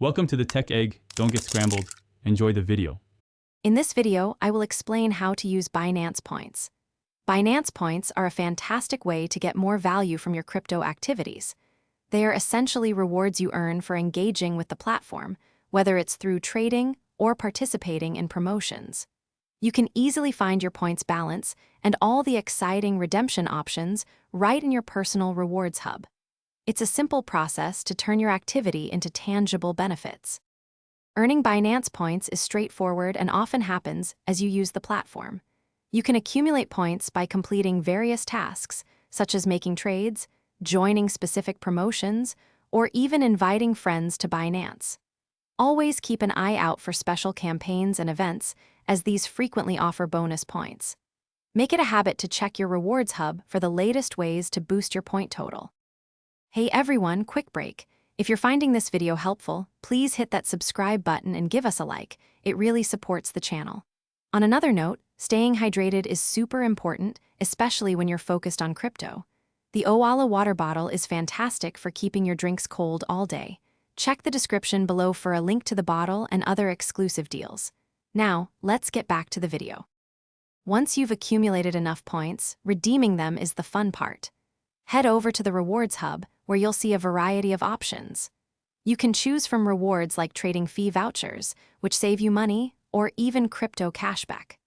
Welcome to the Tech Egg. Don't get scrambled. Enjoy the video. In this video, I will explain how to use Binance points. Binance points are a fantastic way to get more value from your crypto activities. They are essentially rewards you earn for engaging with the platform, whether it's through trading or participating in promotions. You can easily find your points balance and all the exciting redemption options right in your personal rewards hub. It's a simple process to turn your activity into tangible benefits. Earning Binance points is straightforward and often happens as you use the platform. You can accumulate points by completing various tasks, such as making trades, joining specific promotions, or even inviting friends to Binance. Always keep an eye out for special campaigns and events, as these frequently offer bonus points. Make it a habit to check your rewards hub for the latest ways to boost your point total. Hey everyone, quick break. If you're finding this video helpful, please hit that subscribe button and give us a like. It really supports the channel. On another note, staying hydrated is super important, especially when you're focused on crypto. The Owala water bottle is fantastic for keeping your drinks cold all day. Check the description below for a link to the bottle and other exclusive deals. Now, let's get back to the video. Once you've accumulated enough points, redeeming them is the fun part. Head over to the Rewards Hub, where you'll see a variety of options. You can choose from rewards like trading fee vouchers, which save you money, or even crypto cashback.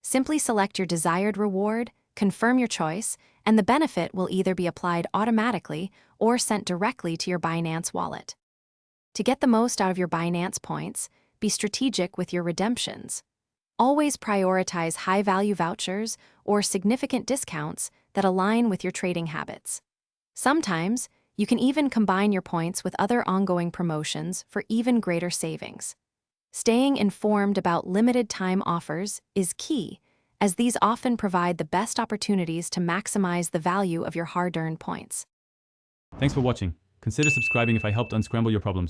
Simply select your desired reward, confirm your choice, and the benefit will either be applied automatically or sent directly to your Binance wallet. To get the most out of your Binance points, be strategic with your redemptions. Always prioritize high-value vouchers or significant discounts that align with your trading habits. Sometimes, you can even combine your points with other ongoing promotions for even greater savings. Staying informed about limited-time offers is key, as these often provide the best opportunities to maximize the value of your hard-earned points. Thanks for watching. Consider subscribing if I helped unscramble your problems.